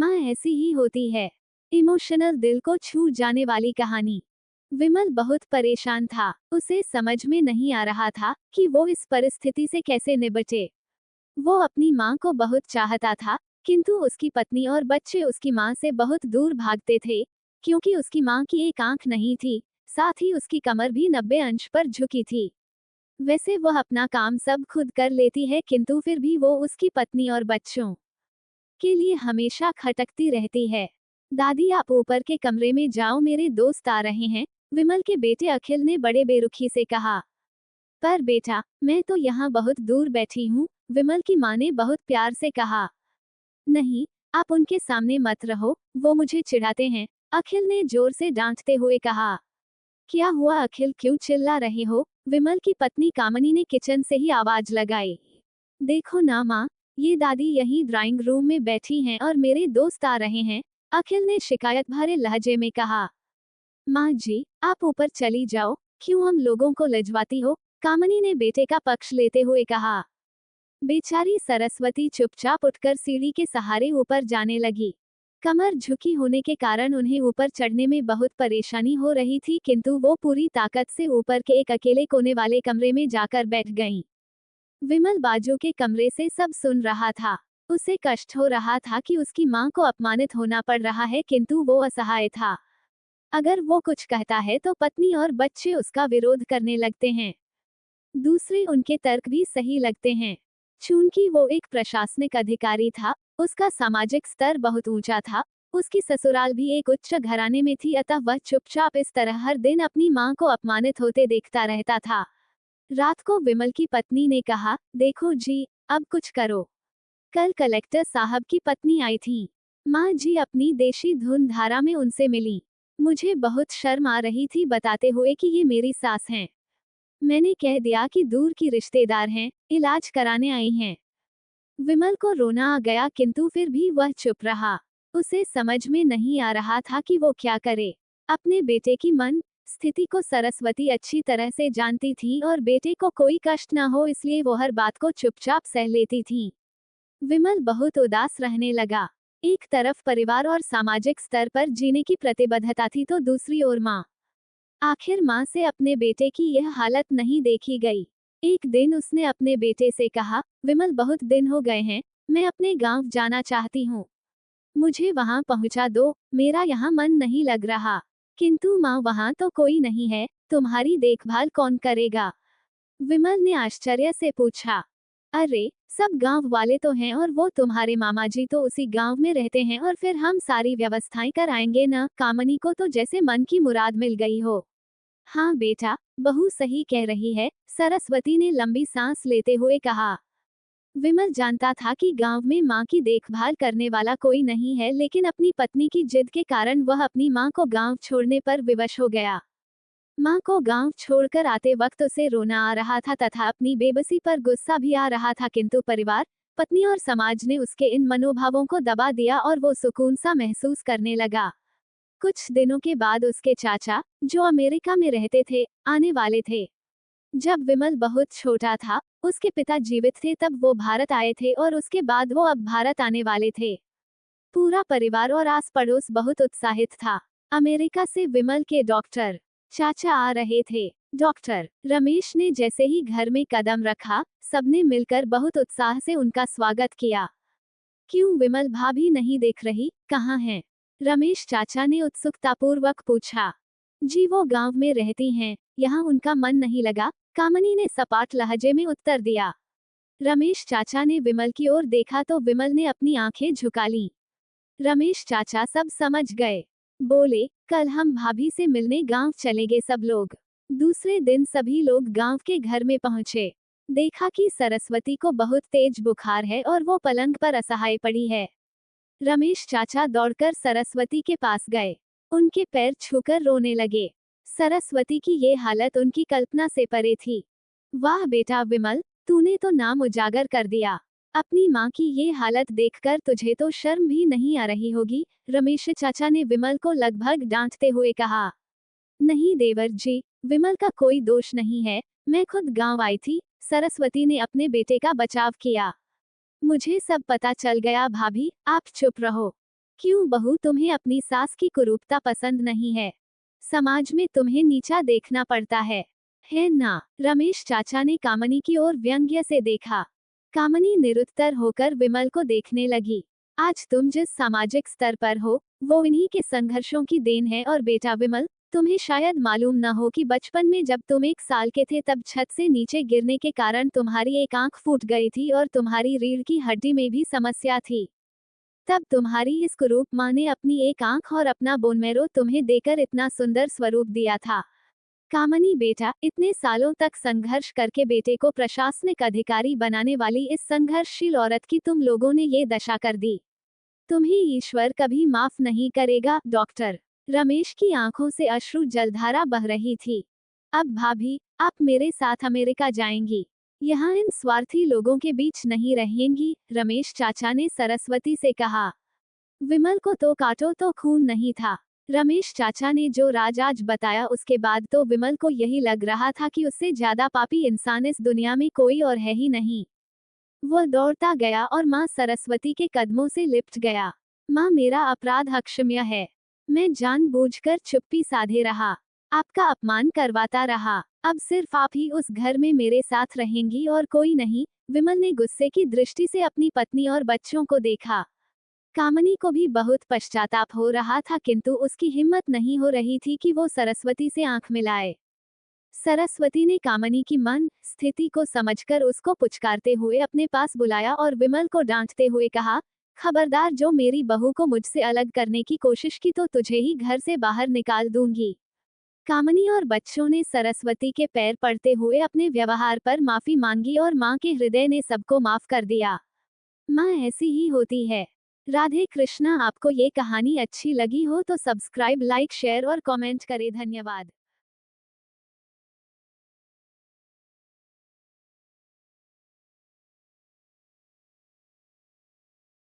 माँ ऐसी ही होती है। इमोशनल, दिल को छू जाने वाली कहानी। विमल बहुत परेशान था। उसे समझ में नहीं आ रहा था कि वो इस परिस्थिति से कैसे निपटे। वो अपनी माँ को बहुत चाहता था, किंतु उसकी पत्नी और बच्चे उसकी माँ से बहुत दूर भागते थे, क्योंकि उसकी माँ की एक आंख नहीं थी, साथ ही उसकी कमर भी 90 अंश पर झुकी थी। वैसे वह अपना काम सब खुद कर लेती है, किंतु फिर भी वो उसकी पत्नी और बच्चों के लिए हमेशा खटकती रहती है। दादी, आप ऊपर के कमरे में जाओ, मेरे दोस्त आ रहे हैं, विमल के बेटे अखिल ने बड़े बेरुखी से कहा। पर बेटा, मैं तो यहाँ बहुत दूर बैठी हूँ, विमल की माँ ने बहुत प्यार से कहा। नहीं, आप उनके सामने मत रहो, वो मुझे चिढ़ाते हैं, अखिल ने जोर से डांटते हुए कहा। क्या हुआ अखिल, क्यों चिल्ला रहे हो? विमल की पत्नी कामनी ने किचन से ही आवाज लगाई। देखो ना माँ, ये दादी यहीं ड्राइंग रूम में बैठी हैं और मेरे दोस्त आ रहे हैं, अखिल ने शिकायत भरे लहजे में कहा। माँ जी, आप ऊपर चली जाओ, क्यों हम लोगों को लजवाती हो? कामनी ने बेटे का पक्ष लेते हुए कहा। बेचारी सरस्वती चुपचाप उठकर सीढ़ी के सहारे ऊपर जाने लगी। कमर झुकी होने के कारण उन्हें ऊपर चढ़ने में बहुत परेशानी हो रही थी, किंतु वो पूरी ताकत से ऊपर के एक अकेले कोने वाले कमरे में जाकर बैठ गईं। विमल बाजू के कमरे से सब सुन रहा था। उसे कष्ट हो रहा था कि उसकी माँ को अपमानित होना पड़ रहा है, किंतु वो असहाय था। अगर वो कुछ कहता है तो पत्नी और बच्चे उसका विरोध करने लगते हैं। दूसरे उनके तर्क भी सही लगते हैं। चूंकि वो एक प्रशासनिक अधिकारी था, उसका सामाजिक स्तर बहुत ऊंचा था, उसकी ससुराल भी एक उच्च घराने में थी, अतः वह चुपचाप इस तरह हर दिन अपनी माँ को अपमानित होते देखता रहता था। रात को विमल की पत्नी ने कहा, देखो जी, अब कुछ करो। कल कलेक्टर साहब की पत्नी आई थी। माँ जी अपनी देशी धुन धारा में उनसे मिली। मुझे बहुत शर्म आ रही थी बताते हुए कि ये मेरी सास हैं। मैंने कह दिया कि दूर की रिश्तेदार हैं, इलाज कराने आई हैं। विमल को रोना आ गया, किंतु फिर भी वह चुप रहा। उसे समझ में नहीं आ रहा था कि वो क्या करे। अपने बेटे की मन स्थिति को सरस्वती अच्छी तरह से जानती थी और बेटे को कोई कष्ट न हो, इसलिए वो हर बात को चुपचाप सह लेती थी। विमल बहुत उदास रहने लगा। एक तरफ परिवार और सामाजिक स्तर पर जीने की प्रतिबद्धता थी, तो दूसरी ओर माँ। आखिर माँ से अपने बेटे की यह हालत नहीं देखी गई। एक दिन उसने अपने बेटे से कहा, विमल बहुत दिन हो गए हैं, मैं अपने गांव जाना चाहती हूँ, मुझे वहां पहुंचा दो, मेरा यहाँ मन नहीं लग रहा। किंतु माँ, वहां तो कोई नहीं है, तुम्हारी देखभाल कौन करेगा? विमल ने आश्चर्य से पूछा। अरे, सब गांव वाले तो हैं और वो तुम्हारे मामा जी तो उसी गांव में रहते हैं, और फिर हम सारी व्यवस्थाएं कराएंगे न। कामनी को तो जैसे मन की मुराद मिल गई हो। हाँ बेटा, बहू सही कह रही है, सरस्वती ने लंबी सांस लेते हुए कहा। विमल जानता था कि गांव में मां की देखभाल करने वाला कोई नहीं है, लेकिन अपनी पत्नी की जिद के कारण वह अपनी मां को गांव छोड़ने पर विवश हो गया। मां को गांव छोड़कर आते वक्त उसे रोना आ रहा था तथा अपनी बेबसी पर गुस्सा भी आ रहा था, किंतु परिवार, पत्नी और समाज ने उसके इन मनोभावों को दबा दिया और वो सुकून सा महसूस करने लगा। कुछ दिनों के बाद उसके चाचा, जो अमेरिका में रहते थे, आने वाले थे। जब विमल बहुत छोटा था, उसके पिता जीवित थे तब वो भारत आए थे और उसके बाद वो अब भारत आने वाले थे। पूरा परिवार और आस पड़ोस बहुत उत्साहित था। अमेरिका से विमल के डॉक्टर चाचा आ रहे थे। डॉक्टर रमेश ने जैसे ही घर में कदम रखा, सबने मिलकर बहुत उत्साह से उनका स्वागत किया। क्यों विमल भाभी नहीं दिख रही, कहाँ हैं? रमेश चाचा ने उत्सुकतापूर्वक पूछा। जी वो गांव में रहती हैं, यहाँ उनका मन नहीं लगा, कामनी ने सपाट लहजे में उत्तर दिया। रमेश चाचा ने विमल की ओर देखा तो विमल ने अपनी आंखें झुका लीं। रमेश चाचा सब समझ गए। बोले, कल हम भाभी से मिलने गांव चलेंगे सब लोग। दूसरे दिन सभी लोग गांव के घर में पहुंचे। देखा कि सरस्वती को बहुत तेज बुखार है और वो पलंग पर असहाय पड़ी है। रमेश चाचा दौड़कर सरस्वती के पास गए। उनके पैर छूकर रोने लगे। सरस्वती की ये हालत उनकी कल्पना से परे थी। वाह बेटा विमल, तूने तो नाम उजागर कर दिया। अपनी माँ की ये हालत देखकर तुझे तो शर्म भी नहीं आ रही होगी, रमेश चाचा ने विमल को लगभग डांटते हुए कहा। नहीं देवर जी, विमल का कोई दोष नहीं है, मैं खुद गांव आई थी, सरस्वती ने अपने बेटे का बचाव किया। मुझे सब पता चल गया भाभी, आप चुप रहो। क्यों बहू, तुम्हें अपनी सास की कुरूपता पसंद नहीं है? समाज में तुम्हें नीचा देखना पड़ता है ना? रमेश चाचा ने कामनी की ओर व्यंग्य से देखा। कामनी निरुत्तर होकर विमल को देखने लगी। आज तुम जिस सामाजिक स्तर पर हो, वो इन्हीं के संघर्षों की देन है। और बेटा विमल, तुम्हें शायद मालूम न हो कि बचपन में जब तुम 1 साल के थे तब छत से नीचे गिरने के कारण तुम्हारी एक आंख फूट गई थी और तुम्हारी रीढ़ की हड्डी में भी समस्या थी। तब तुम्हारी इस कुरूप माँ ने अपनी एक आंख और अपना बोन मैरो तुम्हें देकर इतना सुंदर स्वरूप दिया था। कामनी बेटा, इतने सालों तक संघर्ष करके बेटे को प्रशासनिक अधिकारी बनाने वाली इस संघर्षशील औरत की तुम लोगों ने ये दशा कर दी। तुम्हें ईश्वर कभी माफ नहीं करेगा। डॉक्टर रमेश की आंखों से अश्रु जलधारा बह रही थी। अब भाभी, आप मेरे साथ अमेरिका जाएंगी। यहाँ इन स्वार्थी लोगों के बीच नहीं रहेंगी, रमेश चाचा ने सरस्वती से कहा। विमल को तो काटो तो खून नहीं था। रमेश चाचा ने जो राज आज बताया उसके बाद तो विमल को यही लग रहा था कि उससे ज्यादा पापी इंसान इस दुनिया में कोई और है ही नहीं। वो दौड़ता गया और माँ सरस्वती के कदमों से लिपट गया। माँ, मेरा अपराध अक्षम्य है। मैं जानबूझकर चुप्पी साधे रहा, आपका अपमान करवाता रहा। अब सिर्फ आप ही उस घर में मेरे साथ रहेंगी और कोई नहीं। विमल ने गुस्से की दृष्टि से अपनी पत्नी और बच्चों को देखा। कामनी को भी बहुत पश्चाताप हो रहा था, किंतु उसकी हिम्मत नहीं हो रही थी कि वो सरस्वती से आंख मिलाए। सरस्वती ने कामनी की मन स्थिति को समझकर उसको पुचकारते हुए अपने पास बुलाया और विमल को डांटते हुए कहा, खबरदार, जो मेरी बहू को मुझसे अलग करने की कोशिश की तो तुझे ही घर से बाहर निकाल दूंगी। कामनी और बच्चों ने सरस्वती के पैर पड़ते हुए अपने व्यवहार पर माफी मांगी और माँ के हृदय ने सबको माफ कर दिया। माँ ऐसी ही होती है। राधे कृष्णा। आपको ये कहानी अच्छी लगी हो तो सब्सक्राइब, लाइक, शेयर और कमेंट करें। धन्यवाद।